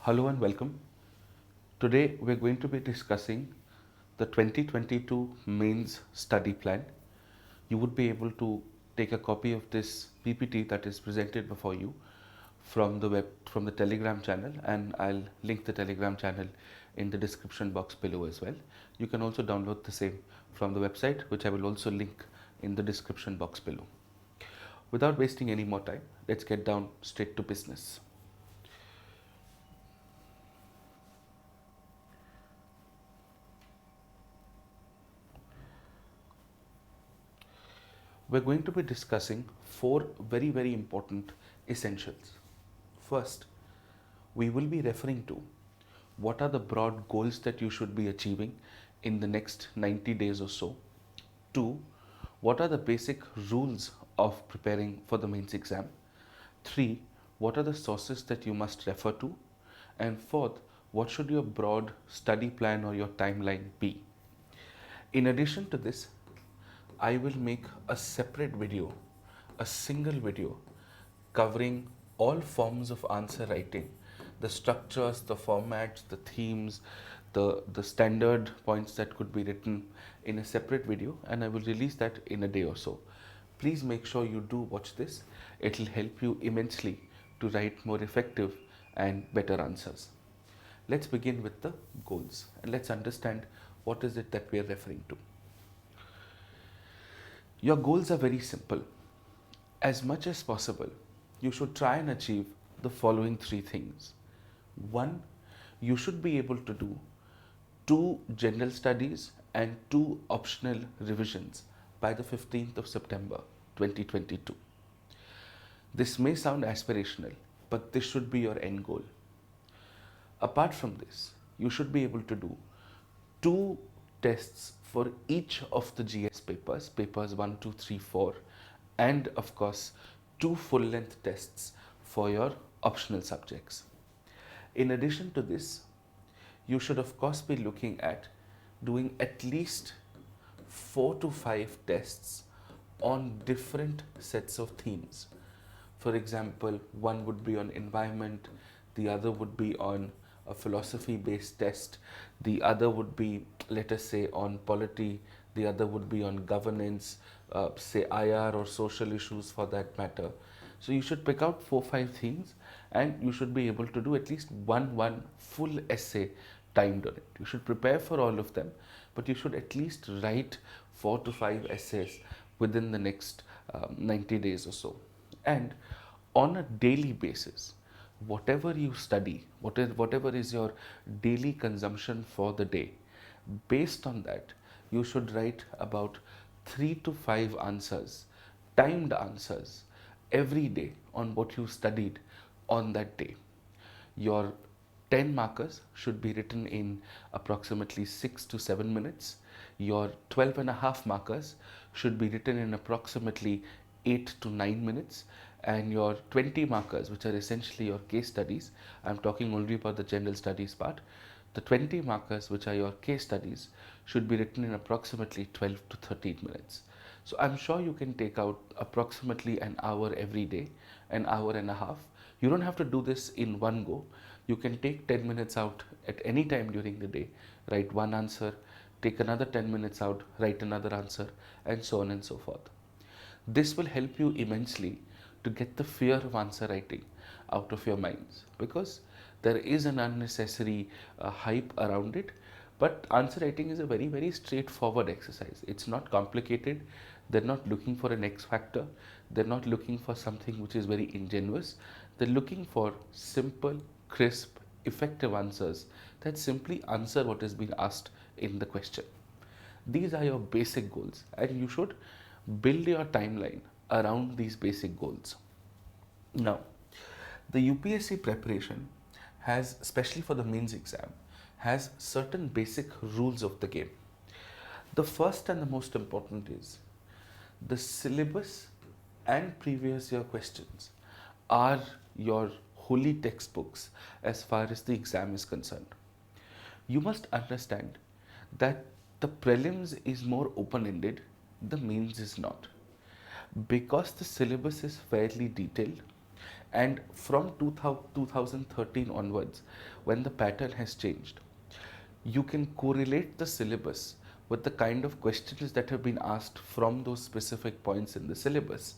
Hello and welcome. Today we're going to be discussing the 2022 mains study plan. You would be able to take a copy of this PPT that is presented before you from the Telegram channel, and I'll link the Telegram channel in the description box below as well. You can also download the same from the website, which I will also link in the description box below. Without wasting any more time, let's get down straight to business. We're going to be discussing four very important essentials. First, we will be referring to what are the broad goals that you should be achieving in the next 90 days or so. Two, what are the basic rules of preparing for the mains exam? Three, what are the sources that you must refer to? And fourth, what should your broad study plan or your timeline be? In addition to this, I will make a separate video, a single video covering all forms of answer writing, the structures, the formats, the themes, the standard points that could be written in a separate video, and I will release that in a day or so. Please make sure you do watch this. It will help you immensely to write more effective and better answers. Let's begin with the goals and let's understand what is it that we are referring to. Your goals are very simple. As much as possible, you should try and achieve the following three things. One, you should be able to do 2 general studies and 2 optional revisions by the 15th of September 2022. This may sound aspirational, but this should be your end goal. Apart from this, you should be able to do 2 tests for each of the GS papers, papers 1, 2, 3, 4, and of course 2 full-length tests for your optional subjects. In addition to this, you should of course be looking at doing at least 4 to 5 tests on different sets of themes. For example, one would be on environment, the other would be on a philosophy-based test, the other would be, let us say, on polity, the other would be on governance, say IR or social issues for that matter. So you should pick out 4-5 themes, and you should be able to do at least one full essay timed on it. You should prepare for all of them, but you should at least write 4 to 5 essays within the next 90 days or so. And on a daily basis, whatever you study, whatever is your daily consumption for the day, based on that, you should write about 3 to 5 answers, timed answers, every day on what you studied on that day. Your 10 markers should be written in approximately 6 to 7 minutes. Your 12 and a half markers should be written in approximately 8 to 9 minutes, and your 20 markers, which are essentially your case studies, I'm talking only about the general studies part, the 20 markers, which are your case studies, should be written in approximately 12 to 13 minutes. So I'm sure you can take out approximately an hour every day, an hour and a half. You don't have to do this in one go. You can take 10 minutes out at any time during the day, write one answer, take another 10 minutes out, write another answer, and so on and so forth. This will help you immensely to get the fear of answer writing out of your minds, because there is an unnecessary hype around it. But answer writing is a very straightforward exercise. It's not complicated. They're not looking for an X factor. They're not looking for something which is very ingenuous. They're looking for simple, crisp, effective answers that simply answer what is being asked in the question. These are your basic goals, and you should build your timeline around these basic goals. Now, the UPSC preparation has, especially for the mains exam, has certain basic rules of the game. The first and the most important is the syllabus and previous year questions are your holy textbooks as far as the exam is concerned. You must understand that the prelims is more open-ended, the mains is not. Because the syllabus is fairly detailed And from 2013 onwards, when the pattern has changed, you can correlate the syllabus with the kind of questions that have been asked from those specific points in the syllabus.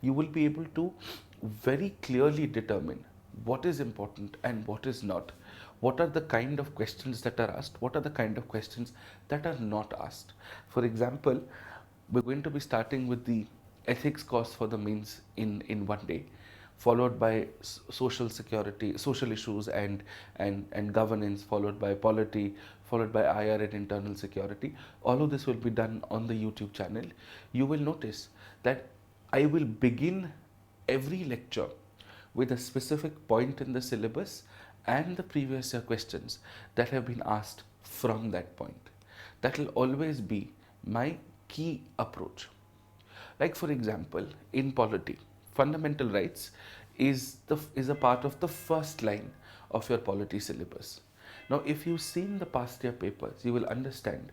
You will be able to very clearly determine what is important and what is not. What are the kind of questions that are asked? What are the kind of questions that are not asked? For example, we're going to be starting with the ethics course for the mains in one day, followed by social security, social issues and governance, followed by polity, followed by IR and internal security. All of this will be done on the YouTube channel. You will notice that I will begin every lecture with a specific point in the syllabus and the previous year questions that have been asked from that point. That will always be my key approach. Like for example, in polity, fundamental rights is a part of the first line of your polity syllabus. Now, if you've seen the past year papers, you will understand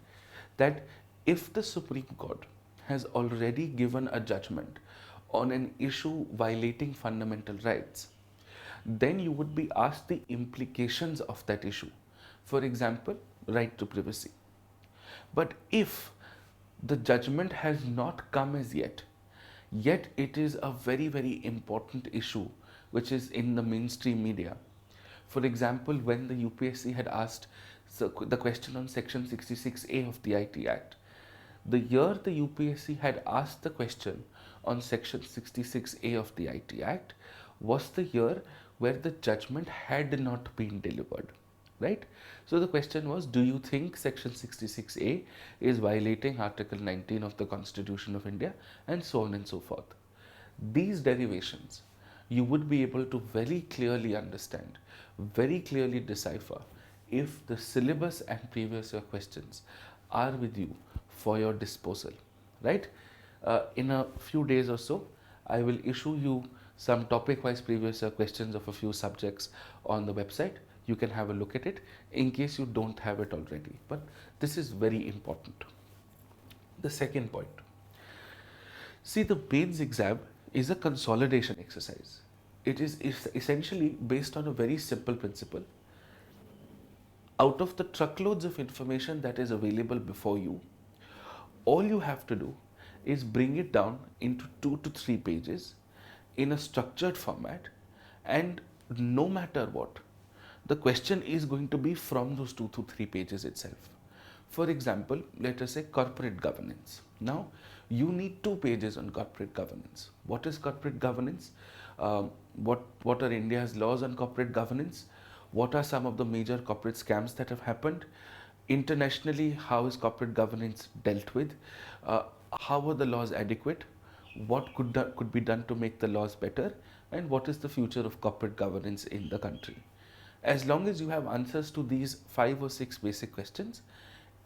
that if the Supreme Court has already given a judgment on an issue violating fundamental rights, then you would be asked the implications of that issue. For example, right to privacy. But if the judgment has not come as yet it is a very, very important issue which is in the mainstream media. For example, when the UPSC had asked the question on Section 66A of the IT Act, the year the UPSC had asked the question on Section 66A of the IT Act was the year where the judgment had not been delivered, right? So the question was, do you think Section 66A is violating Article 19 of the Constitution of India, and so on and so forth. These derivations you would be able to very clearly understand, very clearly decipher if the syllabus and previous year questions are with you for your disposal, right? In a few days or so, I will issue you some topic-wise previous year questions of a few subjects on the website. You can have a look at it in case you don't have it already. But this is very important. The second point. See, the mains exam is a consolidation exercise. It is essentially based on a very simple principle. Out of the truckloads of information that is available before you, all you have to do is bring it down into 2 to 3 pages in a structured format, and no matter what, the question is going to be from those 2 to 3 pages itself. For example, let us say corporate governance. Now, you need 2 pages on corporate governance. What is corporate governance? What are India's laws on corporate governance? What are some of the major corporate scams that have happened? Internationally, how is corporate governance dealt with? How are the laws adequate? What could be done to make the laws better? And what is the future of corporate governance in the country? As long as you have answers to these 5 or 6 basic questions,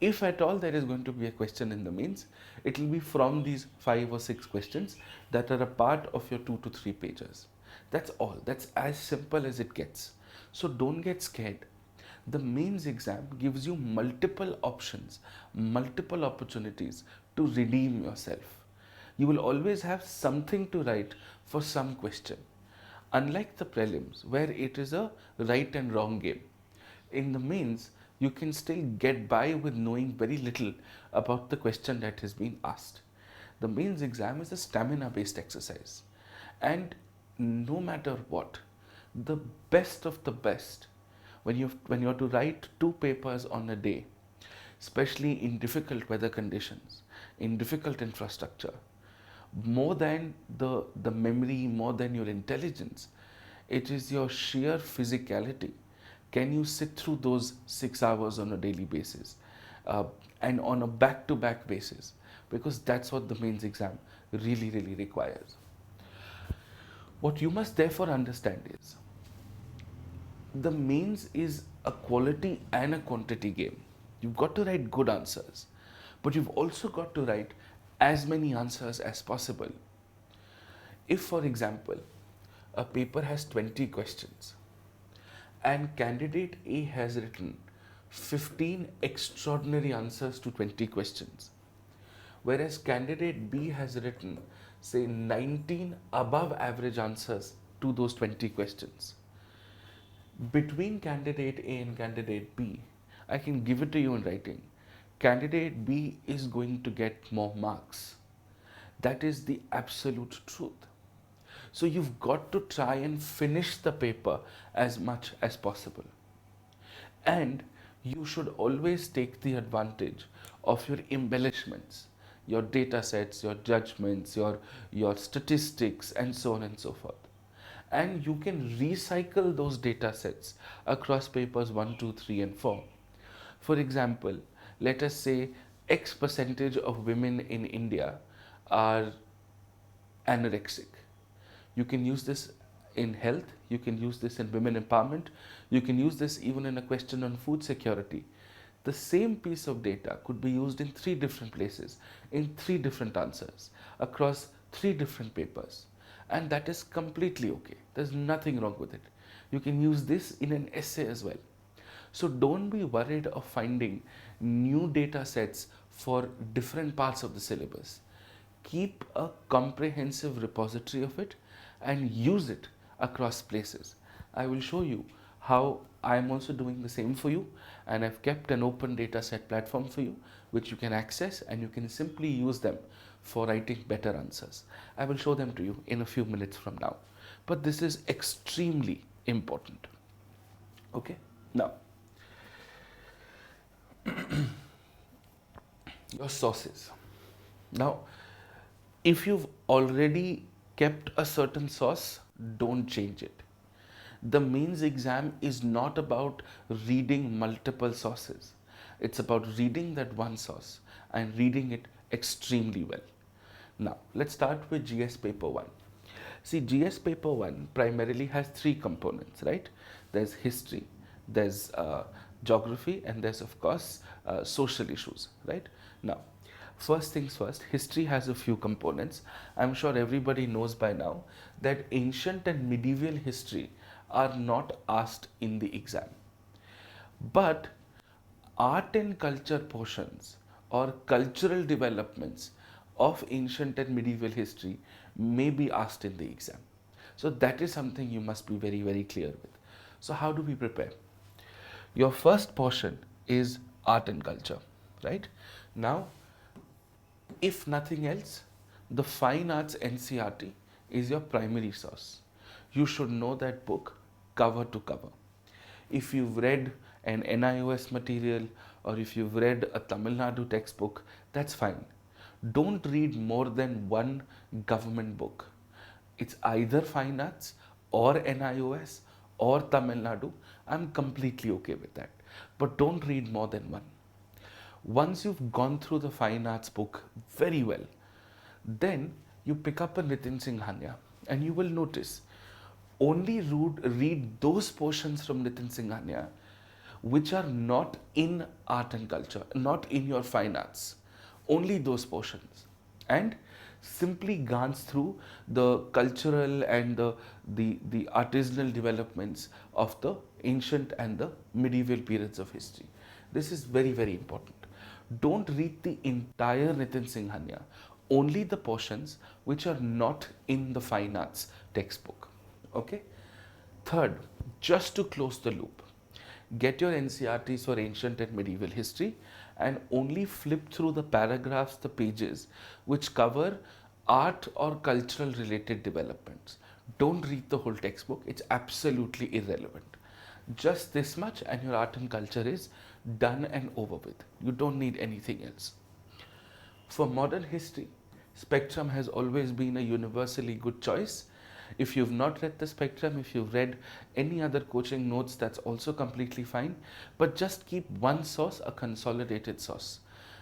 if at all there is going to be a question in the mains, it will be from these 5 or 6 questions that are a part of your 2 to 3 pages. That's all. That's as simple as it gets. So don't get scared. The mains exam gives you multiple options, multiple opportunities to redeem yourself. You will always have something to write for some question. Unlike the prelims, where it is a right and wrong game, in the mains, you can still get by with knowing very little about the question that has been asked. The mains exam is a stamina based exercise, and no matter what, the best of the best, when you have to write 2 papers on a day, especially in difficult weather conditions, in difficult infrastructure, more than the memory, more than your intelligence, it is your sheer physicality. Can you sit through those 6 hours on a daily basis and on a back-to-back basis? Because that's what the mains exam really, really requires. What you must therefore understand is the mains is a quality and a quantity game. You've got to write good answers, but you've also got to write as many answers as possible. If, for example, a paper has 20 questions and candidate A has written 15 extraordinary answers to 20 questions, whereas candidate B has written, say, 19 above average answers to those 20 questions. Between candidate A and candidate B, I can give it to you in writing. Candidate B is going to get more marks. That is the absolute truth. So you've got to try and finish the paper as much as possible. And you should always take the advantage of your embellishments, your data sets, your judgments, your statistics, and so on and so forth. And you can recycle those data sets across papers 1, 2, 3, and 4. For example, let us say X percentage of women in India are anorexic. You can use this in health, you can use this in women empowerment, you can use this even in a question on food security. The same piece of data could be used in 3 different places, in 3 different answers, across 3 different papers. And that is completely okay. There's nothing wrong with it. You can use this in an essay as well. So don't be worried of finding new data sets for different parts of the syllabus. Keep a comprehensive repository of it and use it across places. I will show you how I am also doing the same for you, and I've kept an open data set platform for you which you can access and you can simply use them for writing better answers. I will show them to you in a few minutes from now. But this is extremely important. Okay? Now, your sources. Now, if you've already kept a certain source, don't change it. The mains exam is not about reading multiple sources. It's about reading that one source and reading it extremely well. Now, let's start with GS paper 1. See, GS paper 1 primarily has 3 components, right? There's history, there's geography, and there's of course social issues, right? Now, first things first, history has a few components. I'm sure everybody knows by now that ancient and medieval history are not asked in the exam. But art and culture portions or cultural developments of ancient and medieval history may be asked in the exam. So that is something you must be very, very clear with. So how do we prepare? Your first portion is art and culture, right? Now, if nothing else, the fine arts NCRT is your primary source. You should know that book cover to cover. If you've read an NIOS material or if you've read a Tamil Nadu textbook, that's fine. Don't read more than one government book. It's either fine arts or NIOS or Tamil Nadu. I'm completely okay with that. But don't read more than one. Once you've gone through the fine arts book very well, then you pick up a Nitin Singhania and you will notice only read those portions from Nitin Singhania which are not in art and culture, not in your fine arts. Only those portions. And simply glance through the cultural and the artisanal developments of the ancient and the medieval periods of history. This is very, very important. Don't read the entire Nitin Singhania, only the portions which are not in the fine arts textbook. Okay? Third, just to close the loop, get your NCRTs for ancient and medieval history and only flip through the paragraphs, the pages which cover art or cultural related developments. Don't read the whole textbook, it's absolutely irrelevant. Just this much and your art and culture is done and over with. You don't need anything else. For modern history, Spectrum has always been a universally good choice. If you've not read the Spectrum, if you've read any other coaching notes, that's also completely fine. But just keep one source, a consolidated source.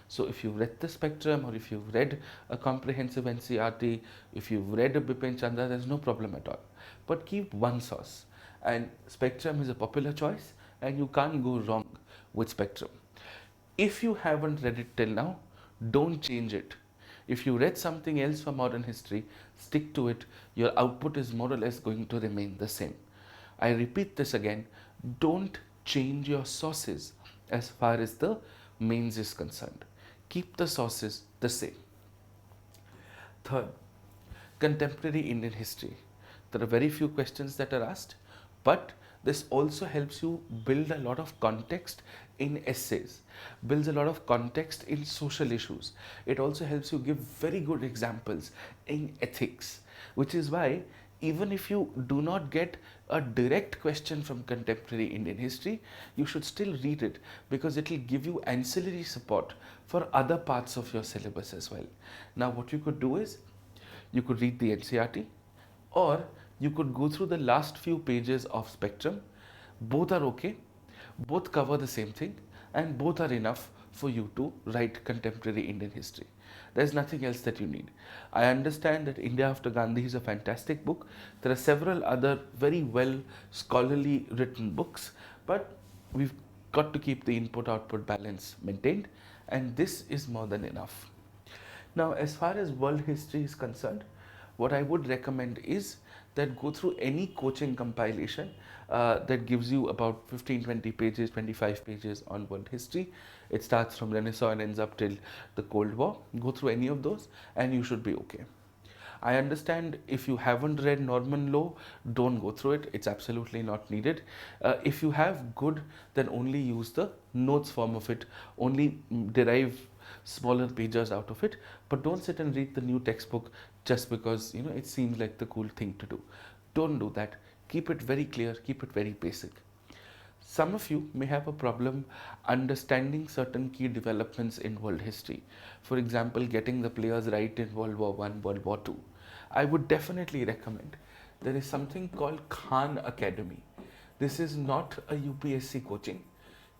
So if you've read the Spectrum or if you've read a comprehensive NCRT, if you've read a Bipin Chandra, there's no problem at all. But keep one source. And Spectrum is a popular choice and you can't go wrong with Spectrum. If you haven't read it till now, don't change it. If you read something else for modern history, stick to it. Your output is more or less going to remain the same. I repeat this again, don't change your sources as far as the mains is concerned. Keep the sources the same. Third, contemporary Indian history. There are very few questions that are asked, but this also helps you build a lot of context in essays, builds a lot of context in social issues. It also helps you give very good examples in ethics, which is why even if you do not get a direct question from contemporary Indian history, you should still read it because it will give you ancillary support for other parts of your syllabus as well. Now, what you could do is you could read the NCERT, or you could go through the last few pages of Spectrum. Both are okay, both cover the same thing, and both are enough for you to write contemporary Indian history. There's nothing else that you need. I understand that India After Gandhi is a fantastic book. There are several other very well scholarly written books, but we've got to keep the input output balance maintained, and this is more than enough. Now, as far as world history is concerned, what I would recommend is that go through any coaching compilation that gives you about 15, 20 pages, 25 pages on world history. It starts from Renaissance and ends up till the Cold War. Go through any of those and you should be okay. I understand if you haven't read Norman Law, don't go through it. It's absolutely not needed. If you have, good, then only use the notes form of it. Only derive smaller pages out of it. But don't sit and read the new textbook just because it seems like the cool thing to do. Don't do that. Keep it very clear. Keep it very basic. Some of you may have a problem understanding certain key developments in world history. For example, getting the players right in World War I, World War II. I would definitely recommend there is something called Khan Academy. This is not a UPSC coaching.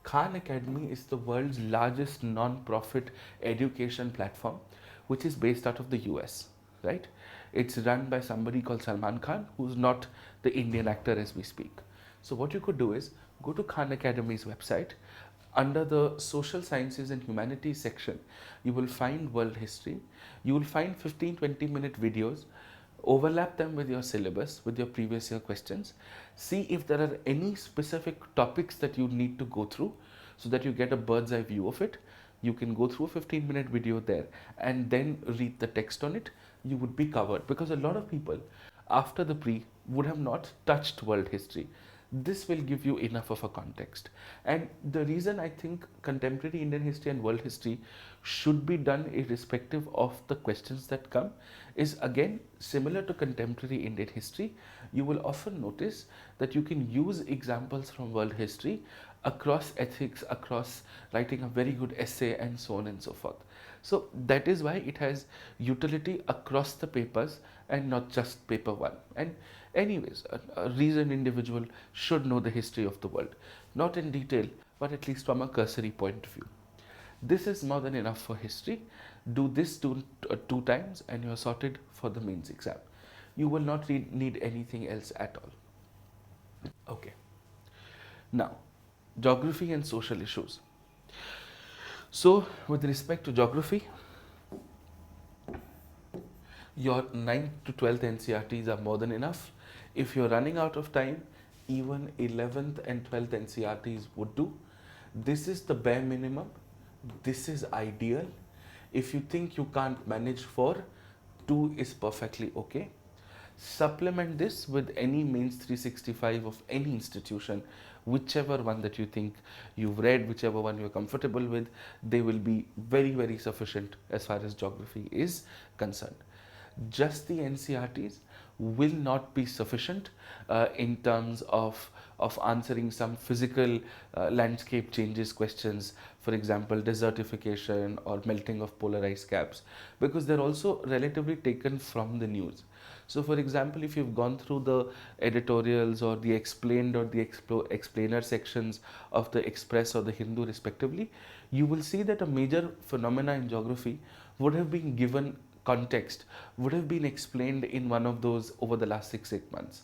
Khan Academy is the world's largest non-profit education platform, which is based out of the US, right? It's run by somebody called Salman Khan, who's not the Indian actor as we speak. So what you could do is go to Khan Academy's website. Under the social sciences and humanities section, you will find world history. You will find 15-20 minute videos. Overlap them with your syllabus, with your previous year questions. See if there are any specific topics that you need to go through so that you get a bird's eye view of it. You can go through a 15-minute video there and then read the text on it. You would be covered, because a lot of people after the pre would have not touched world history. This will give you enough of a context. And the reason I think contemporary Indian history and world history should be done irrespective of the questions that come is, again, similar to contemporary Indian history. You will often notice that you can use examples from world history across ethics, across writing a very good essay, and so on and so forth. So that is why it has utility across the papers and not just paper one. And anyways, a reasoned individual should know the history of the world. Not in detail, but at least from a cursory point of view. This is more than enough for history. Do this two times and you're sorted for the mains exam. You will not need anything else at all. Okay. Now, geography and social issues. So, with respect to geography, your 9th to 12th NCERTs are more than enough. If you're running out of time, even 11th and 12th NCERTs would do. This is the bare minimum. This is ideal. If you think you can't manage 4, 2 is perfectly okay. Supplement this with any mains 365 of any institution, whichever one that you think you've read, whichever one you're comfortable with. They will be very, very sufficient as far as geography is concerned. Just the NCERTs will not be sufficient in terms of answering some physical landscape changes questions, for example desertification or melting of polar ice caps, because they're also relatively taken from the news. So for example, if you've gone through the editorials or the explained or the explainer sections of the Express or the Hindu respectively, you will see that a major phenomena in geography would have been given context, would have been explained in one of those over the last 6-8 months.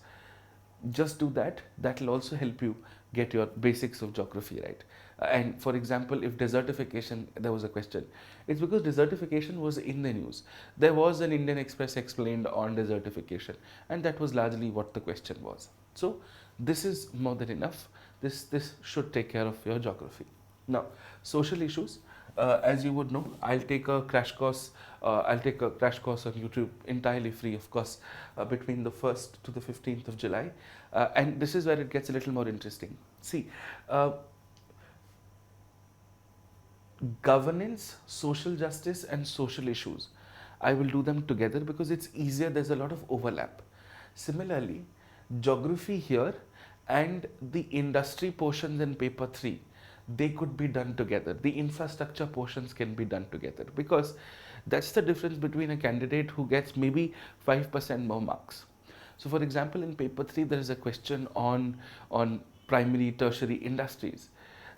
Just do that. That will also help you get your basics of geography right. And for example, if desertification, there was a question, it's because desertification was in the news. There was an Indian Express explained on desertification, and that was largely what the question was. So this is more than enough. This should take care of your geography. Now, social issues. As you would know, I'll take a crash course. I'll take a crash course on YouTube entirely free, of course, between the 1st to the 15th of July. And this is where it gets a little more interesting. See, uh, governance, social justice, and social issues. I will do them together because it's easier, there's a lot of overlap. Similarly, geography here and the industry portions in paper 3, they could be done together. The infrastructure portions can be done together because that's the difference between a candidate who gets maybe 5% more marks. So, for example, in paper 3, there is a question on primary, tertiary industries.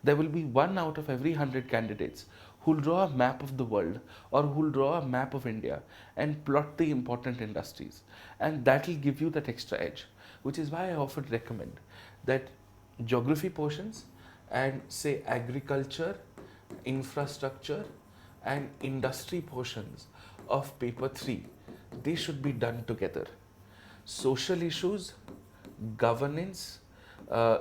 There will be one out of every 100 candidates who'll draw a map of the world or who'll draw a map of India and plot the important industries. And that will give you that extra edge, which is why I often recommend that geography portions and say agriculture, infrastructure, and industry portions of paper 3, they should be done together. Social issues, governance,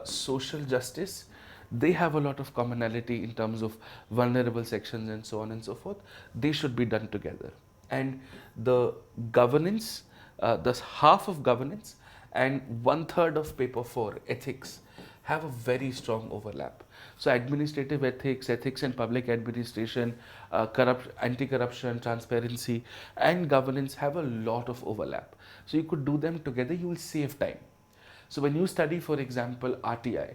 social justice, they have a lot of commonality in terms of vulnerable sections and so on and so forth. They should be done together. And the governance, the half of governance and one third of paper 4, ethics, have a very strong overlap. So administrative ethics, ethics and public administration, anti-corruption, transparency, and governance have a lot of overlap. So you could do them together, you will save time. So when you study, for example, RTI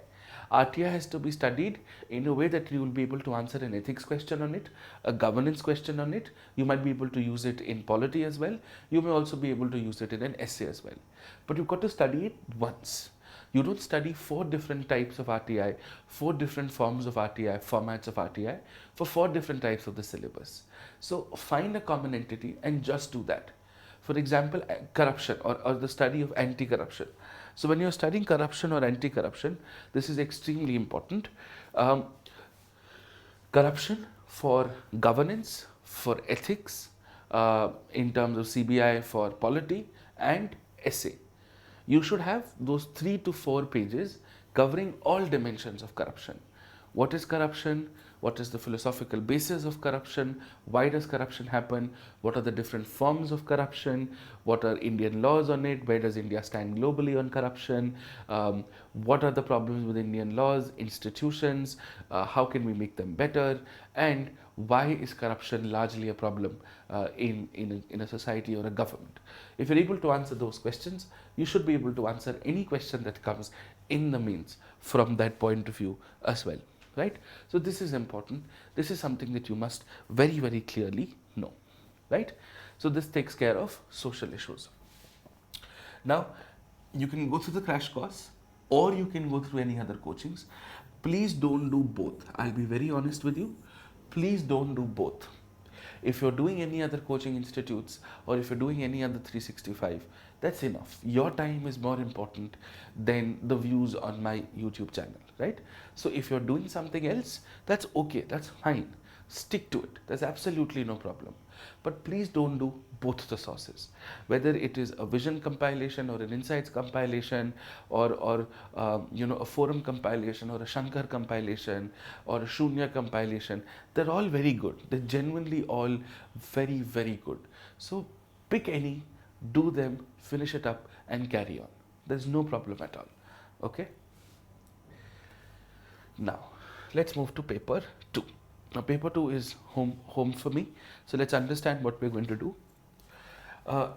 has to be studied in a way that you will be able to answer an ethics question on it, a governance question on it. You might be able to use it in polity as well. You may also be able to use it in an essay as well. But you've got to study it once. You don't study 4 different types of RTI, 4 different forms of RTI, formats of RTI for 4 different types of the syllabus. So find a common entity and just do that. For example, corruption or the study of anti-corruption. So when you're studying corruption or anti-corruption, this is extremely important. Corruption for governance, for ethics, in terms of CBI for polity and essay. You should have those 3 to 4 pages covering all dimensions of corruption. What is corruption? What is the philosophical basis of corruption? Why does corruption happen? What are the different forms of corruption? What are Indian laws on it? Where does India stand globally on corruption? What are the problems with Indian laws, institutions? How can we make them better? And why is corruption largely a problem in a society or a government? If you're able to answer those questions, you should be able to answer any question that comes in the mains from that point of view as well. Right? So this is important. This is something that you must very, very clearly know. Right? So this takes care of social issues. Now, you can go through the crash course or you can go through any other coachings. Please don't do both. I'll be very honest with you. Please don't do both. If you're doing any other coaching institutes or if you're doing any other 365, that's enough. Your time is more important than the views on my YouTube channel, right? So if you're doing something else, that's okay, that's fine. Stick to it. There's absolutely no problem. But please don't do both the sources. Whether it is a vision compilation or an insights compilation or a forum compilation or a Shankar compilation or a Shunya compilation, they're all very good. They're genuinely all very, very good. So pick any, do them, finish it up and carry on. There's no problem at all. Okay? Now, let's move to paper 2. Now, paper 2 is home for me. So let's understand what we're going to do.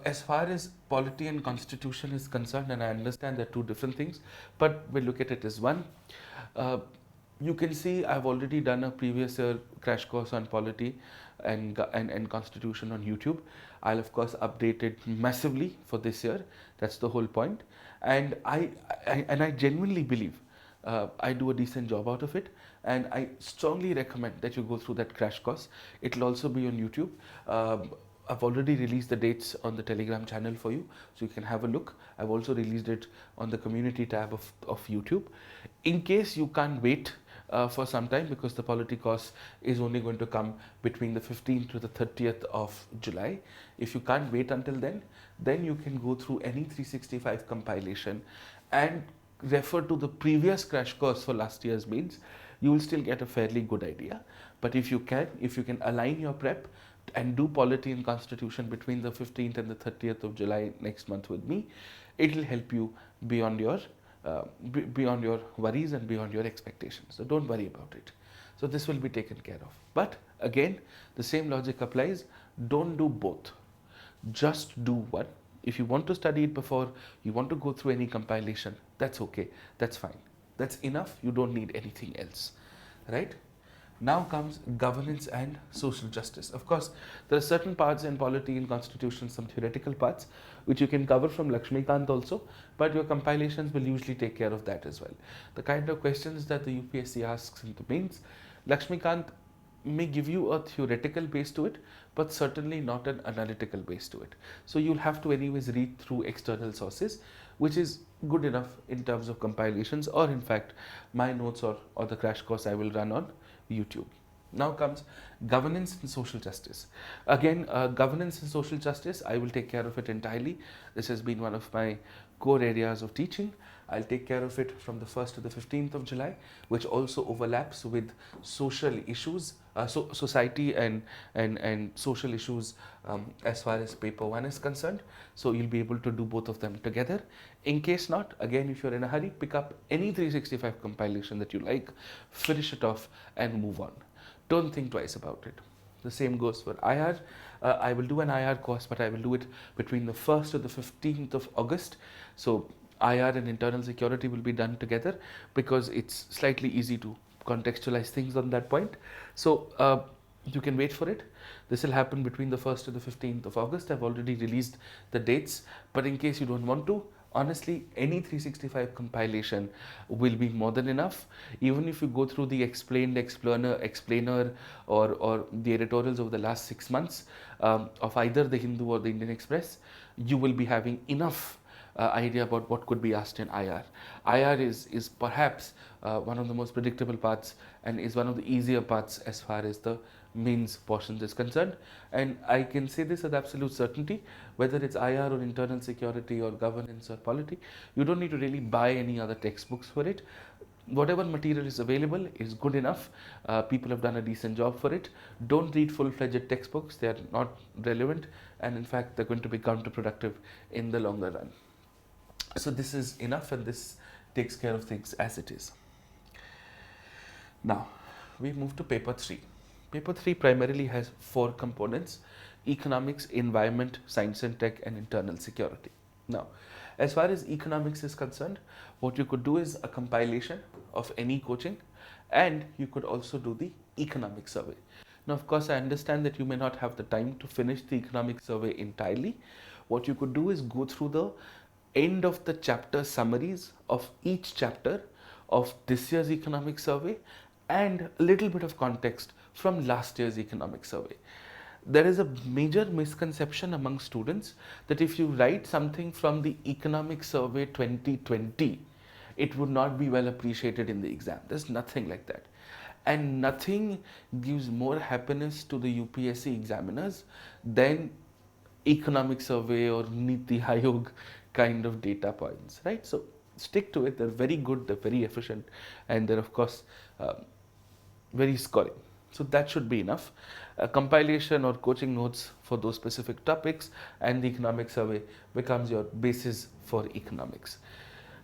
As far as polity and constitution is concerned, and I understand they're 2 different things, but we'll look at it as one. You can see I've already done a previous year crash course on polity and constitution on YouTube. I'll of course update it massively for this year. That's the whole point. And I genuinely believe I do a decent job out of it, and I strongly recommend that you go through that crash course. It'll also be on YouTube. I've already released the dates on the Telegram channel for you, so you can have a look. I've also released it on the community tab of YouTube. In case you can't wait for some time, because the polity course is only going to come between the 15th to the 30th of July. If you can't wait until then you can go through any 365 compilation and refer to the previous crash course for last year's mains, you will still get a fairly good idea. But if you can align your prep and do polity and constitution between the 15th and the 30th of July next month with me, it will help you beyond your beyond your worries and beyond your expectations. So don't worry about it. So this will be taken care of. But again, the same logic applies. Don't do both. Just do one. If you want to study it before, you want to go through any compilation, that's okay. That's fine. That's enough. You don't need anything else. Right? Now comes governance and social justice. Of course, there are certain parts in polity and constitution, some theoretical parts, which you can cover from Lakshmikant also, but your compilations will usually take care of that as well. The kind of questions that the UPSC asks in the mains, Lakshmikant may give you a theoretical base to it, but certainly not an analytical base to it. So you'll have to anyways read through external sources, which is good enough in terms of compilations, or in fact my notes or the crash course I will run on YouTube. Now comes governance and social justice. Again, governance and social justice, I will take care of it entirely. This has been one of my core areas of teaching. I'll take care of it from the 1st to the 15th of July, which also overlaps with social issues, society and social issues as far as paper 1 is concerned. So you'll be able to do both of them together. In case not, again, if you're in a hurry, pick up any 365 compilation that you like, finish it off and move on. Don't think twice about it. The same goes for IR. I will do an IR course, but I will do it between the 1st to the 15th of August. So IR and internal security will be done together because it's slightly easy to contextualize things on that point. So you can wait for it. This will happen between the 1st to the 15th of August. I've already released the dates, but in case you don't want to, honestly, any 365 compilation will be more than enough. Even if you go through the explainer or the editorials over the last 6 months of either the Hindu or the Indian Express, you will be having enough idea about what could be asked in IR. IR is perhaps one of the most predictable parts and is one of the easier parts as far as the mains portions is concerned. And I can say this with absolute certainty, whether it's IR or internal security or governance or polity, you don't need to really buy any other textbooks for it. Whatever material is available is good enough. People have done a decent job for it. Don't read full-fledged textbooks. They are not relevant, and in fact they're going to be counterproductive in the longer run. So this is enough, and this takes care of things as it is. Now we move to paper 3. Paper 3 primarily has 4 components: economics, environment, science and tech, and internal security. Now, as far as economics is concerned, what you could do is a compilation of any coaching, and you could also do the economic survey. Now, of course, I understand that you may not have the time to finish the economic survey entirely. What you could do is go through the end of the chapter summaries of each chapter of this year's economic survey and a little bit of context from last year's economic survey. There is a major misconception among students that if you write something from the economic survey 2020, it would not be well appreciated in the exam. There's nothing like that. And nothing gives more happiness to the UPSC examiners than economic survey or Niti Aayog kind of data points, right? So stick to it. They're very good, they're very efficient, and they're of course very scoring. So that should be enough. Compilation or coaching notes for those specific topics, and the economic survey becomes your basis for economics.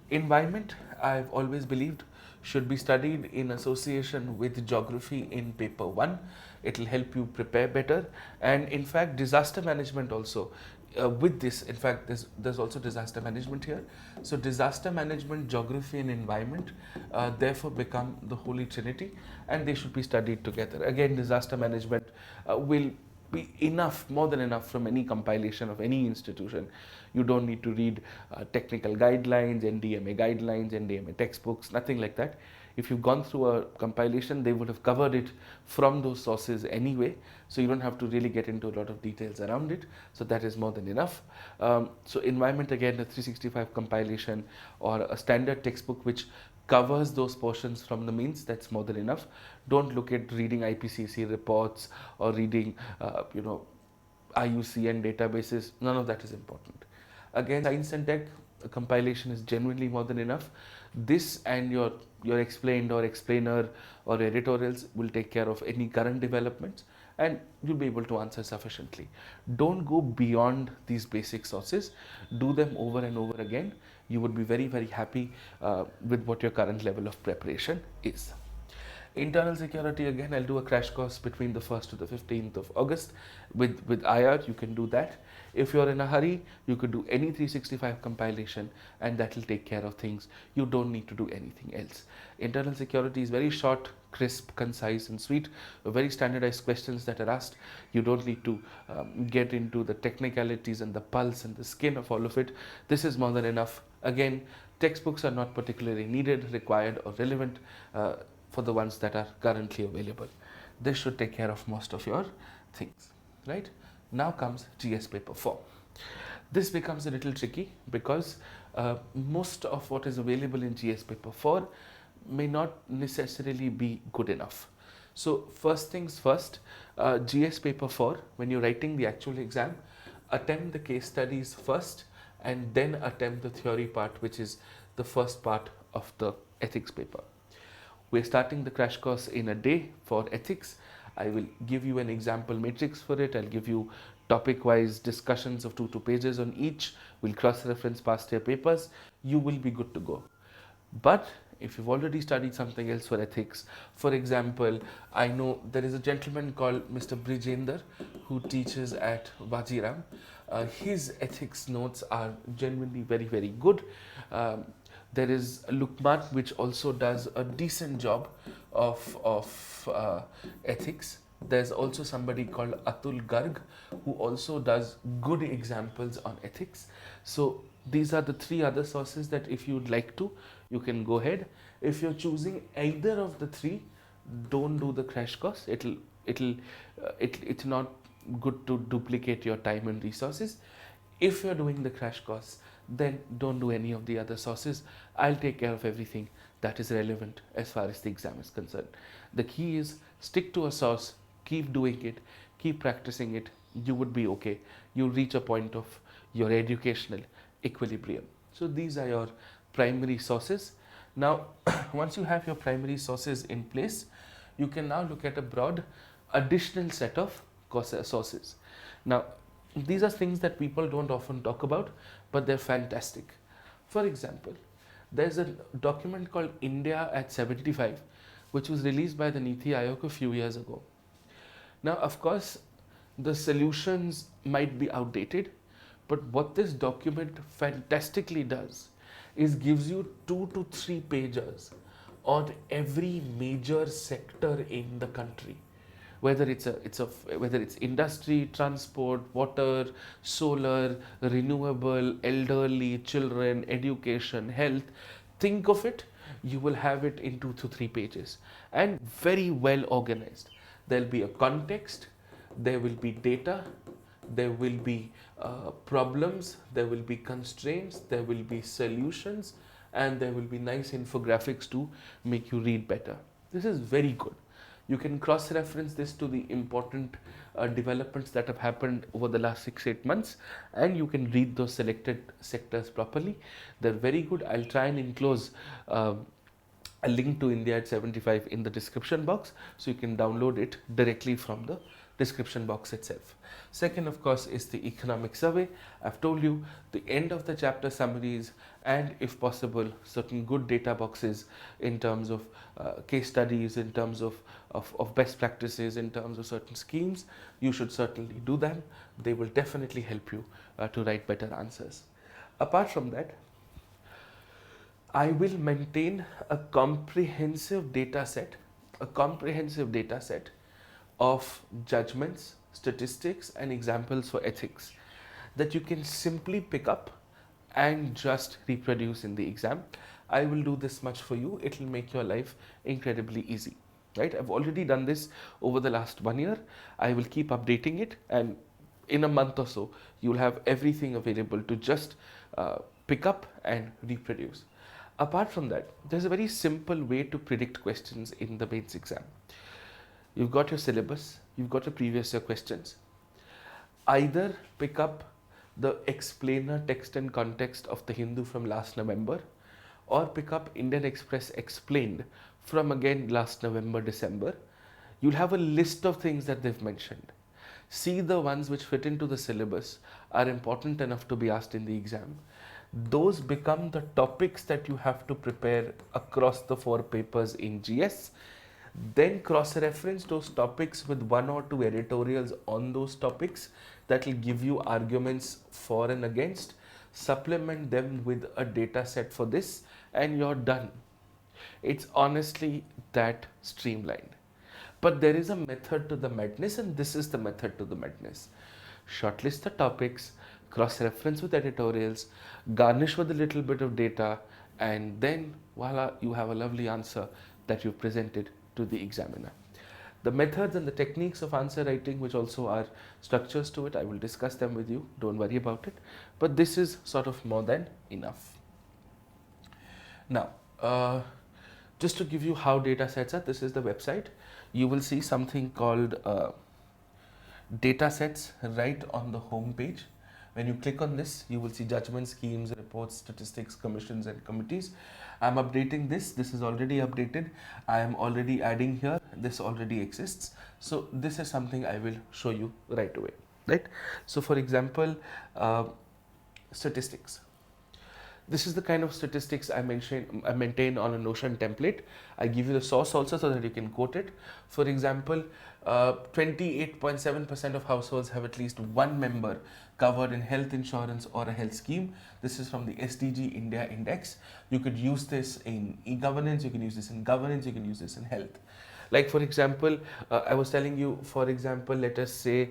Environment, I've always believed, should be studied in association with geography in paper 1. It will help you prepare better, and in fact disaster management also. With this, in fact, there's also disaster management here. So disaster management, geography and environment therefore become the holy trinity, and they should be studied together. Again, disaster management will be enough, more than enough, from any compilation of any institution. You don't need to read technical guidelines, NDMA guidelines, NDMA textbooks, nothing like that. If you've gone through a compilation, they would have covered it from those sources anyway, so you don't have to really get into a lot of details around it. So that is more than enough. So environment, again, a 365 compilation or a standard textbook which covers those portions from the mains, that's more than enough. Don't look at reading IPCC reports or reading IUCN databases. None of that is important. Again, science and tech, a compilation is genuinely more than enough. This and your explained or explainer or editorials will take care of any current developments, and you'll be able to answer sufficiently. Don't go beyond these basic sources. Do them over and over again. You would be very, very happy with what your current level of preparation is. Internal security, again, I'll do a crash course between the 1st to the 15th of August with IR. You can do that. If you're in a hurry, you could do any 365 compilation, and that will take care of things. You don't need to do anything else. Internal security is very short, crisp, concise, and sweet. Very standardized questions that are asked. You don't need to get into the technicalities and the pulse and the skin of all of it. This is more than enough. Again, textbooks are not particularly needed, required, or relevant for the ones that are currently available. This should take care of most of your things, right? Now comes GS paper 4. This becomes a little tricky because most of what is available in GS paper 4 may not necessarily be good enough. So first things first, GS paper 4, when you're writing the actual exam, attempt the case studies first and then attempt the theory part, which is the first part of the ethics paper. We're starting the crash course in a day for ethics. I will give you an example matrix for it. I'll give you topic-wise discussions of 2 pages on each. We'll cross-reference past year papers. You will be good to go. But if you've already studied something else for ethics, for example, I know there is a gentleman called Mr. Brijender who teaches at Vajiram. His ethics notes are genuinely very, very good. There is Lukman, which also does a decent job of ethics. There's also somebody called Atul Garg who also does good examples on ethics. So these are the 3 other sources that if you'd like to, you can go ahead. If you're choosing either of the 3, don't do the crash course. It's not good to duplicate your time and resources. If you're doing the crash course, then don't do any of the other sources. I'll take care of everything that is relevant as far as the exam is concerned. The key is stick to a source, keep doing it, keep practicing it. You would be okay. You'll reach a point of your educational equilibrium. So these are your primary sources. Now, once you have your primary sources in place, you can now look at a broad additional set of sources. Now, these are things that people don't often talk about, but they're fantastic. For example, there's a document called India at 75, which was released by the Niti Aayog a few years ago. Now, of course, the solutions might be outdated, but what this document fantastically does is gives you 2 to 3 pages on every major sector in the country. Whether it's industry, transport, water, solar, renewable, elderly, children, education, health, think of it, you will have it in 2 to 3 pages and very well organized. There'll be a context, there will be data, there will be problems, there will be constraints, there will be solutions, and there will be nice infographics to make you read better. This is very good. You can cross-reference this to the important developments that have happened over the last 6-8 months, and you can read those selected sectors properly. They're very good. I'll try and enclose a link to India at 75 in the description box, so you can download it directly from the description box itself. Second, of course, is the economic survey. I've told you the end of the chapter summaries and, if possible, certain good data boxes in terms of case studies, in terms of best practices, in terms of certain schemes. You should certainly do them. They will definitely help you to write better answers. Apart from that, I will maintain a comprehensive data set of judgments, statistics, and examples for ethics that you can simply pick up and just reproduce in the exam. I will do this much for you. It will make your life incredibly easy, right? I've already done this over the last 1 year. I will keep updating it, and in a month or so, you'll have everything available to just pick up and reproduce. Apart from that, there's a very simple way to predict questions in the mains exam. You've got your syllabus, you've got your previous year questions. Either pick up the explainer text and context of the Hindu from last November, or pick up Indian Express Explained from again last November, December. You'll have a list of things that they've mentioned. See the ones which fit into the syllabus, are important enough to be asked in the exam. Those become the topics that you have to prepare across the 4 papers in GS. Then cross-reference those topics with 1 or 2 editorials on those topics that will give you arguments for and against. Supplement them with a data set for this and you're done. It's honestly that streamlined. But there is a method to the madness, and this is the method to the madness. Shortlist the topics, cross-reference with editorials, garnish with a little bit of data, and then voila, you have a lovely answer that you've presented to the examiner. The methods and the techniques of answer writing, which also are structures to it, I will discuss them with you, don't worry about it. But this is sort of more than enough. Now, just to give you how data sets are, this is the website. You will see something called data sets right on the home page. When you click on this, you will see judgments, schemes, reports, statistics, commissions and committees. I'm updating this. This is already updated. I am already adding here. This already exists. So this is something I will show you right away. Right? So for example, statistics. This is the kind of statistics I maintain on a Notion template. I give you the source also so that you can quote it. For example, 28.7% of households have at least one member covered in health insurance or a health scheme. This is from the SDG India Index. You could use this in e-governance, you can use this in governance, you can use this in health. Like for example, I was telling you, for example, let us say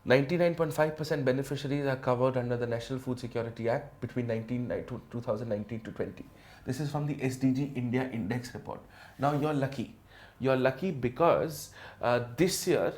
99.5% beneficiaries are covered under the National Food Security Act between 2019 to 20. This is from the SDG India Index report. Now you're lucky. You're lucky because this year,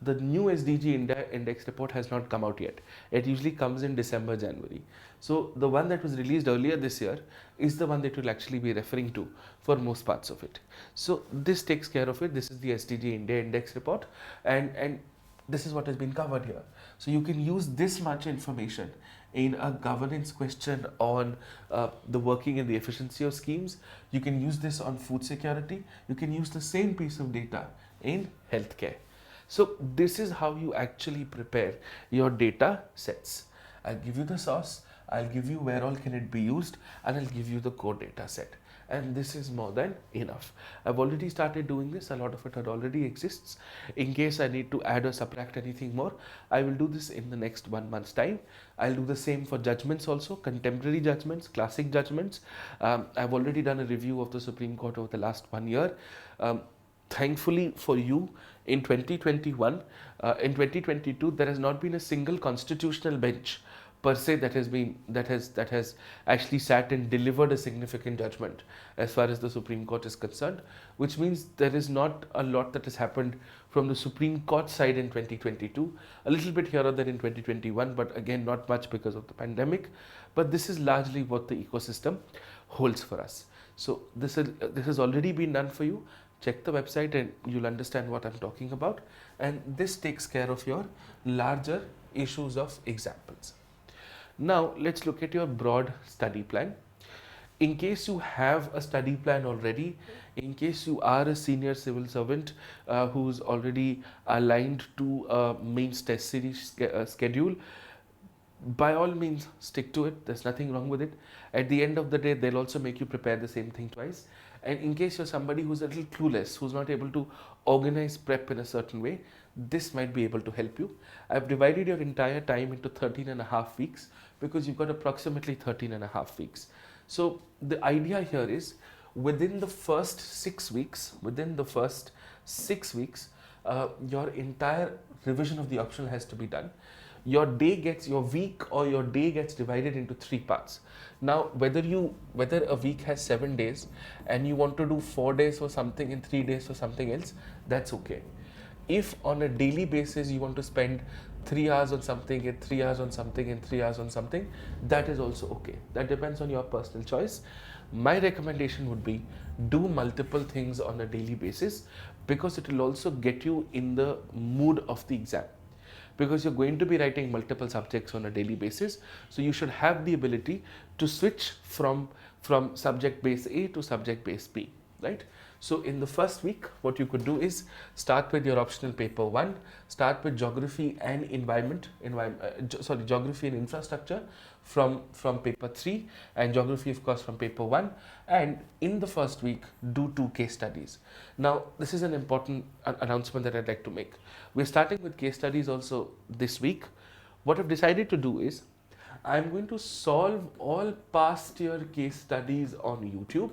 the new SDG India Index report has not come out yet. It usually comes in December, January. So the one that was released earlier this year is the one that you'll actually be referring to for most parts of it. So this takes care of it. This is the SDG India Index report, and this is what has been covered here. So you can use this much information in a governance question on the working and the efficiency of schemes. You can use this on food security. You can use the same piece of data in healthcare. So this is how you actually prepare your data sets. I'll give you the source, I'll give you where all can it be used, and I'll give you the core data set. And this is more than enough. I've already started doing this. A lot of it already exists. In case I need to add or subtract anything more, I will do this in the next 1 month's time. I'll do the same for judgments also, contemporary judgments, classic judgments. I've already done a review of the Supreme Court over the last 1 year. Thankfully for you, in 2021, in 2022, there has not been a single constitutional bench per se that has actually sat and delivered a significant judgment as far as the Supreme Court is concerned, which means there is not a lot that has happened from the Supreme Court side in 2022, a little bit here or there in 2021, but again not much because of the pandemic. But this is largely what the ecosystem holds for us. So this has already been done for you. Check the website and you'll understand what I'm talking about, and this takes care of your larger issues of examples. Now let's look at your broad study plan. In case you have a study plan already, in case you are a senior civil servant who's already aligned to a mains test series schedule, by all means stick to it. There's nothing wrong with it. At the end of the day, they'll also make you prepare the same thing twice. And in case you're somebody who's a little clueless, who's not able to organize prep in a certain way, this might be able to help you. I've divided your entire time into 13.5 weeks because you've got approximately 13.5 weeks. So the idea here is within the first 6 weeks, your entire revision of the optional has to be done. Your week or your day gets divided into 3 parts. Now, whether a week has 7 days and you want to do 4 days for something and 3 days for something else, that's okay. If on a daily basis you want to spend 3 hours on something and 3 hours on something and 3 hours on something, that is also okay. That depends on your personal choice. My recommendation would be do multiple things on a daily basis because it will also get you in the mood of the exam. because you're going to be writing multiple subjects on a daily basis. So you should have the ability to switch from subject base A to subject base B, right? So in the first week, what you could do is start with your optional paper 1, start with geography and geography and infrastructure from paper 3, and geography of course from paper 1, and in the first week do 2 case studies. Now this is an important announcement that I'd like to make. We're starting with case studies also this week. What I've decided to do is I'm going to solve all past year case studies on YouTube,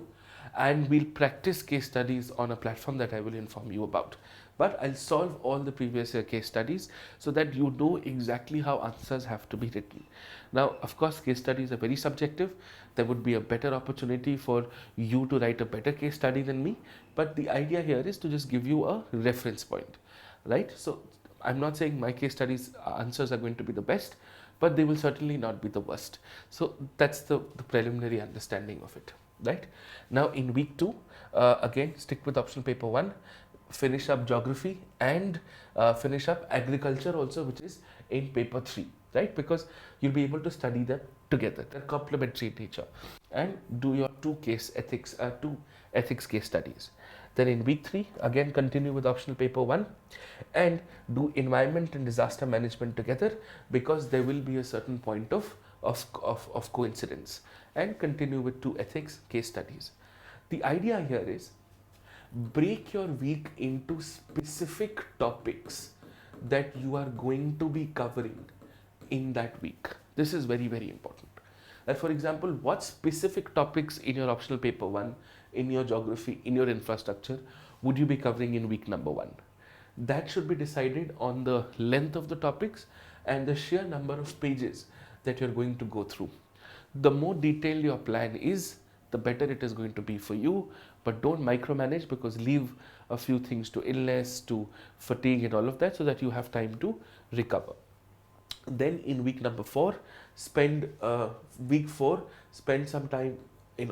and we'll practice case studies on a platform that I will inform you about. But I'll solve all the previous year case studies so that you know exactly how answers have to be written. Now, of course, case studies are very subjective. There would be a better opportunity for you to write a better case study than me. But the idea here is to just give you a reference point, right? So I'm not saying my case studies answers are going to be the best, but they will certainly not be the worst. So that's the preliminary understanding of it, right? Now in week 2, again stick with optional paper 1, finish up geography and finish up agriculture also, which is in paper 3, right? Because you'll be able to study them together. They're complementary in nature. And do your two ethics case studies. Then in week 3, again continue with optional paper 1 and do environment and disaster management together, because there will be a certain point of coincidence, and continue with 2 ethics case studies. The idea here is break your week into specific topics that you are going to be covering in that week. This is very, very important. That, for example, what specific topics in your optional paper 1, in your geography, in your infrastructure, would you be covering in week number 1? That should be decided on the length of the topics and the sheer number of pages that you're going to go through. The more detailed your plan is, the better it is going to be for you. But don't micromanage, because leave a few things to illness, to fatigue and all of that, so that you have time to recover. Then in week number 4, spend some time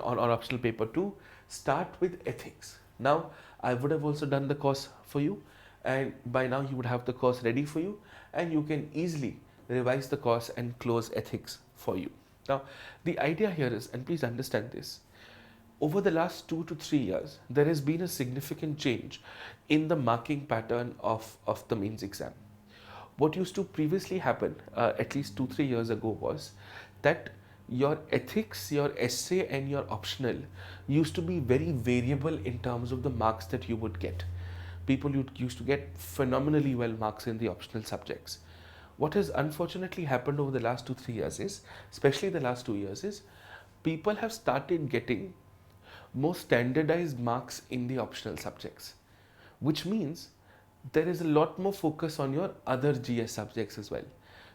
on optional paper 2. Start with ethics. Now I would have also done the course for you, and by now you would have the course ready for you, and you can easily revise the course and close ethics for you. Now the idea here is, and please understand this, over the last 2 to 3 years, there has been a significant change in the marking pattern of the mains exam. What used to previously happen, at least 2-3 years ago, was that your ethics, your essay and your optional used to be very variable in terms of the marks that you would get. People used to get phenomenally well marks in the optional subjects. What has unfortunately happened over the last 2-3 years is, especially the last 2 years, is people have started getting more standardized marks in the optional subjects, which means there is a lot more focus on your other GS subjects as well,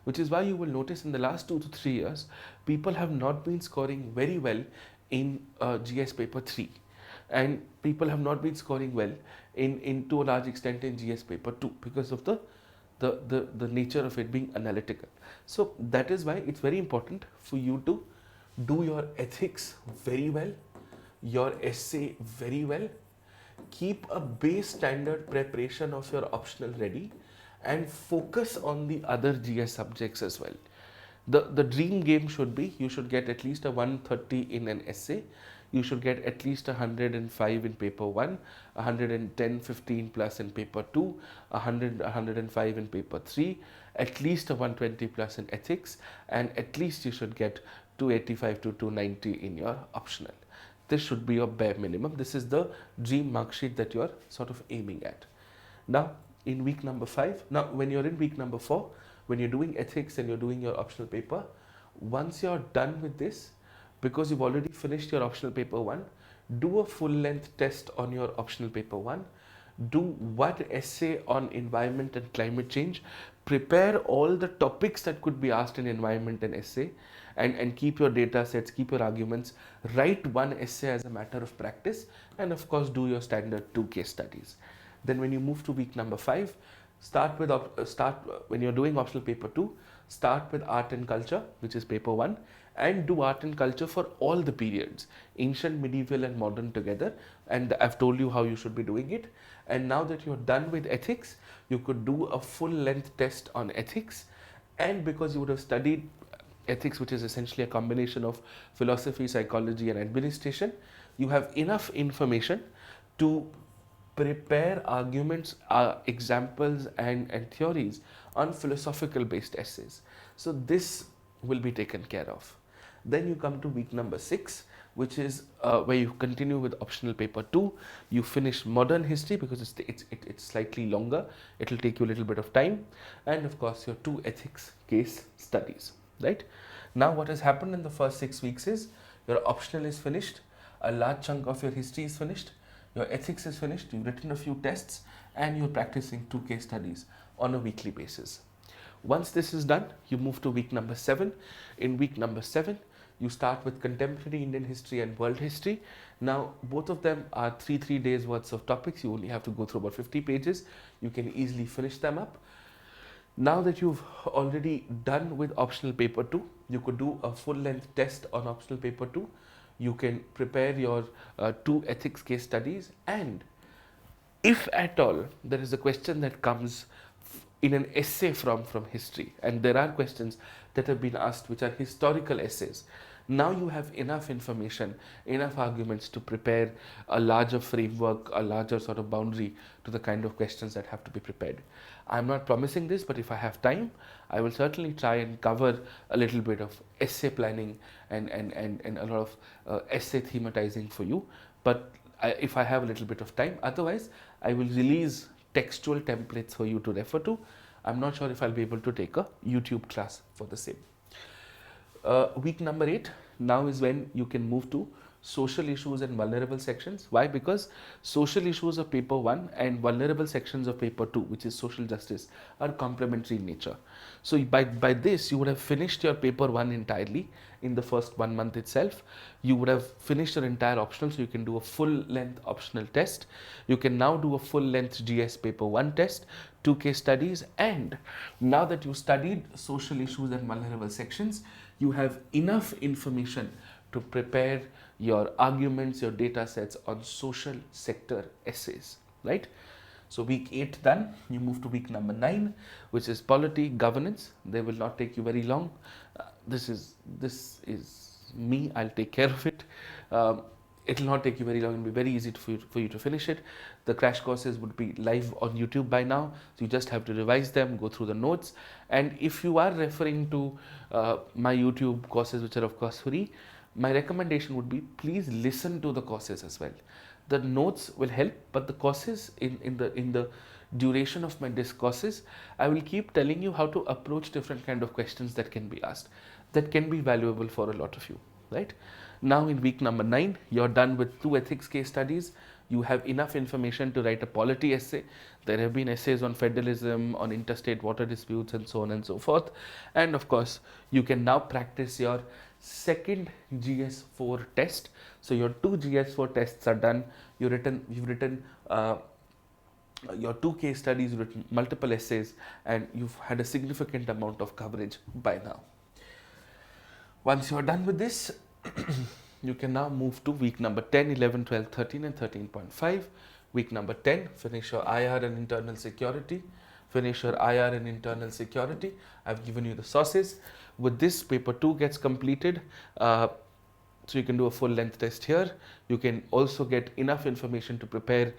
which is why you will notice in the last 2 to 3 years, people have not been scoring very well in GS paper 3, and people have not been scoring well in to a large extent in GS paper 2, because of the nature of it being analytical. So that is why it's very important for you to do your ethics very well, your essay very well, keep a base standard preparation of your optional ready, and focus on the other GS subjects as well. The dream game should be, you should get at least a 130 in an essay, you should get at least 105 in paper 1, 110, 15 plus in paper 2, 100, 105 in paper 3, at least a 120 plus in ethics, and at least you should get 285 to 290 in your optional. This should be your bare minimum. This is the dream mark sheet that you're sort of aiming at. Now, in week number 5, now when you're in week number 4, when you're doing ethics and you're doing your optional paper, once you're done with this, because you've already finished your optional paper 1, do a full length test on your optional paper 1, do one essay on environment and climate change, prepare all the topics that could be asked in environment and essay, and keep your data sets, keep your arguments, write one essay as a matter of practice, and of course do your standard 2 case studies. Then when you move to week number 5, when you're doing optional paper 2, start with art and culture, which is paper 1, and do art and culture for all the periods, ancient, medieval and modern together. And I've told you how you should be doing it. And now that you're done with ethics, you could do a full length test on ethics. And because you would have studied ethics, which is essentially a combination of philosophy, psychology and administration, you have enough information to prepare arguments, examples and theories on philosophical based essays. So this will be taken care of. Then you come to week number 6, which is where you continue with optional paper 2. You finish modern history because it's slightly longer. It will take you a little bit of time. And of course your 2 ethics case studies, right? Now what has happened in the first 6 weeks is your optional is finished, a large chunk of your history is finished, your ethics is finished, you've written a few tests, and you're practicing 2 case studies on a weekly basis. Once this is done, you move to week number 7. In week number 7, you start with contemporary Indian history and world history. Now, both of them are 3 days worth of topics. You only have to go through about 50 pages. You can easily finish them up. Now that you've already done with optional paper 2, you could do a full length test on optional paper 2. You can prepare your 2 ethics case studies, and if at all there is a question that comes in an essay from history, and there are questions that have been asked which are historical essays, now you have enough information, enough arguments to prepare a larger framework, a larger sort of boundary to the kind of questions that have to be prepared. I'm not promising this, but if I have time, I will certainly try and cover a little bit of essay planning and a lot of essay thematizing for you. But if I have a little bit of time, otherwise I will release textual templates for you to refer to. I'm not sure if I'll be able to take a YouTube class for the same. Week number 8 now is when you can move to social issues and vulnerable sections. Why? Because social issues of paper 1 and vulnerable sections of paper 2, which is social justice, are complementary in nature. So by this you would have finished your paper 1 entirely in the first 1 month itself. You would have finished your entire optional, so you can do a full length optional test. You can now do a full length GS paper 1 test, 2 case studies, and now that you studied social issues and vulnerable sections, you have enough information to prepare your arguments, your data sets on social sector essays, right? So week 8 done, you move to week number 9, which is polity, governance. They will not take you very long. This is me, I'll take care of it. It will not take you very long. It will be very easy for you to finish it. The crash courses would be live on YouTube by now. So you just have to revise them, go through the notes. And if you are referring to my YouTube courses, which are of course free, my recommendation would be please listen to the courses as well. The notes will help, but the courses in the duration of my discourses, I will keep telling you how to approach different kind of questions that can be asked, that can be valuable for a lot of you, right? Now in week number 9, you're done with 2 ethics case studies. You have enough information to write a polity essay. There have been essays on federalism, on interstate water disputes, and so on and so forth. And of course, you can now practice your second GS4 test. So your 2 GS4 tests are done. You've written your 2 case studies, you've written multiple essays, and you've had a significant amount of coverage by now. Once you're done with this, you can now move to week number 10, 11, 12, 13 and 13.5. Week number 10, finish your IR and internal security. Finish your IR and internal security. I've given you the sources. With this, paper 2 gets completed. So you can do a full length test here. You can also get enough information to prepare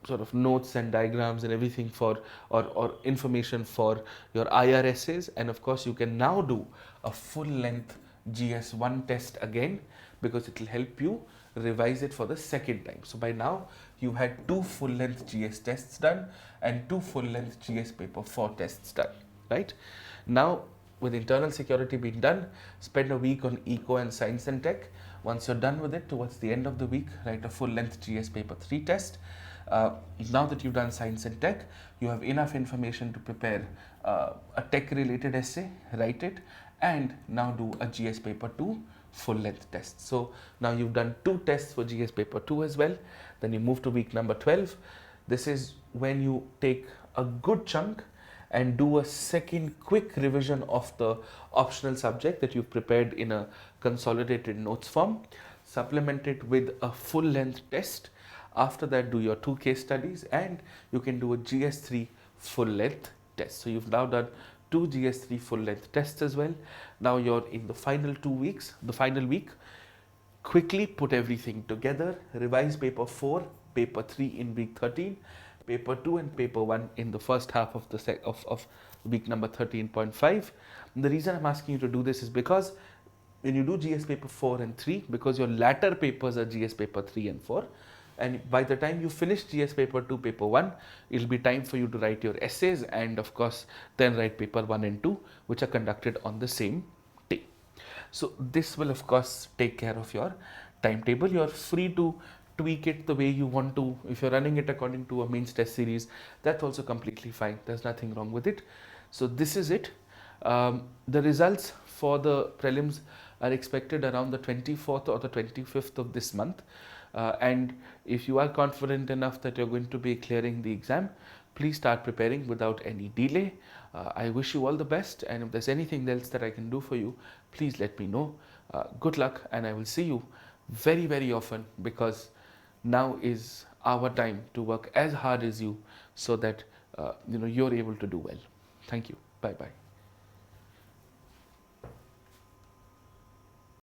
sort of notes and diagrams and everything for or information for your IR essays. And of course, you can now do a full length GS1 test again, because it will help you revise it for the second time. So by now you've had 2 full length GS tests done and 2 full length GS paper 4 tests done, right? Now with internal security being done, spend a week on eco and science and tech. Once you're done with it, towards the end of the week, write a full length GS paper 3 test. Now that you've done science and tech, you have enough information to prepare a tech related essay, write it, and now do a GS paper 2 full length test. So now you've done 2 tests for GS paper 2 as well. Then you move to week number 12. This is when you take a good chunk and do a second quick revision of the optional subject that you've prepared in a consolidated notes form. Supplement it with a full length test. After that, do your 2 case studies, and you can do a GS3 full length test. So you've now done 2 GS3 full length tests as well. Now you're in the final 2 weeks, the final week. Quickly put everything together, revise paper 4, paper 3 in week 13, paper 2 and paper 1 in the first half of the of week number 13.5. The reason I'm asking you to do this is because when you do GS paper 4 and 3, because your latter papers are GS paper 3 and 4, and by the time you finish GS paper 2, paper 1, it'll be time for you to write your essays, and of course then write paper 1 and 2, which are conducted on the same day. So this will of course take care of your timetable. You're free to tweak it the way you want to. If you're running it according to a mains test series, that's also completely fine. There's nothing wrong with it. So this is it. The results for the prelims are expected around the 24th or the 25th of this month. And if you are confident enough that you're going to be clearing the exam, please start preparing without any delay. I wish you all the best, and if there's anything else that I can do for you, please let me know. Good luck, and I will see you very, very often, because now is our time to work as hard as you, so that you're able to do well. Thank you. Bye bye.